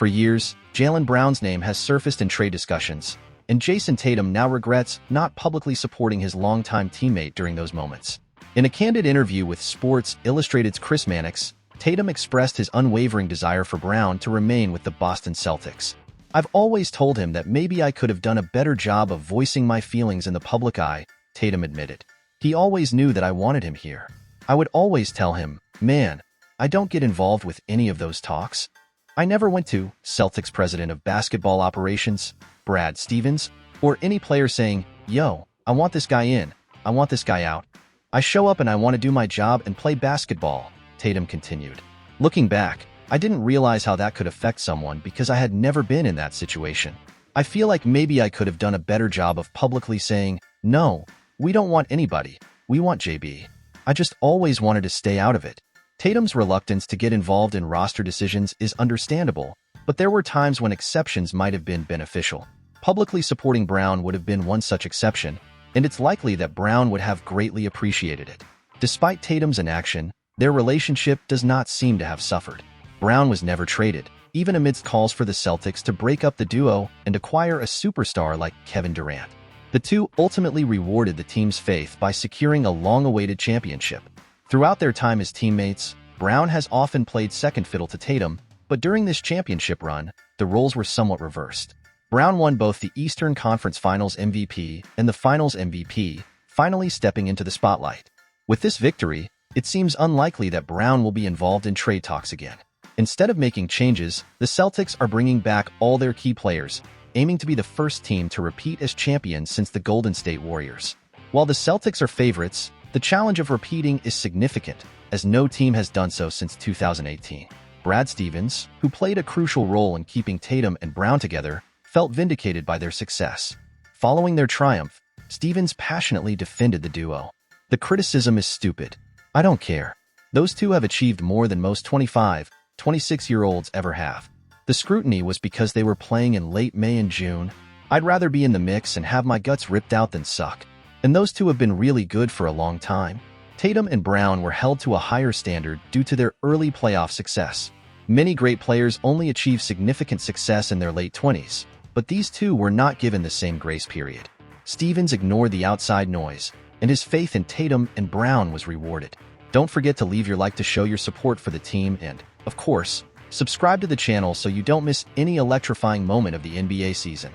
For years, Jaylen Brown's name has surfaced in trade discussions, and Jayson Tatum now regrets not publicly supporting his longtime teammate during those moments. In a candid interview with Sports Illustrated's Chris Mannix, Tatum expressed his unwavering desire for Brown to remain with the Boston Celtics. "I've always told him that maybe I could have done a better job of voicing my feelings in the public eye," Tatum admitted. "He always knew that I wanted him here. I would always tell him, 'Man, I don't get involved with any of those talks.'" I never went to Celtics president of basketball operations, Brad Stevens, or any player saying, "Yo, I want this guy in, I want this guy out. I show up and I want to do my job and play basketball," Tatum continued. "Looking back, I didn't realize how that could affect someone because I had never been in that situation. I feel like maybe I could have done a better job of publicly saying, 'No, we don't want anybody, we want JB.' I just always wanted to stay out of it." Tatum's reluctance to get involved in roster decisions is understandable, but there were times when exceptions might have been beneficial. Publicly supporting Brown would have been one such exception, and it's likely that Brown would have greatly appreciated it. Despite Tatum's inaction, their relationship does not seem to have suffered. Brown was never traded, even amidst calls for the Celtics to break up the duo and acquire a superstar like Kevin Durant. The two ultimately rewarded the team's faith by securing a long-awaited championship. Throughout their time as teammates, Brown has often played second fiddle to Tatum, but during this championship run, the roles were somewhat reversed. Brown won both the Eastern Conference Finals MVP and the Finals MVP, finally stepping into the spotlight. With this victory, it seems unlikely that Brown will be involved in trade talks again. Instead of making changes, the Celtics are bringing back all their key players, aiming to be the first team to repeat as champions since the Golden State Warriors. While the Celtics are favorites, the challenge of repeating is significant, as no team has done so since 2018. Brad Stevens, who played a crucial role in keeping Tatum and Brown together, felt vindicated by their success. Following their triumph, Stevens passionately defended the duo. "The criticism is stupid. I don't care. Those two have achieved more than most 25, 26-year-olds ever have. The scrutiny was because they were playing in late May and June. I'd rather be in the mix and have my guts ripped out than suck. And those two have been really good for a long time." Tatum and Brown were held to a higher standard due to their early playoff success. Many great players only achieve significant success in their late 20s, but these two were not given the same grace period. Stevens ignored the outside noise, and his faith in Tatum and Brown was rewarded. Don't forget to leave your like to show your support for the team and, of course, subscribe to the channel so you don't miss any electrifying moment of the NBA season.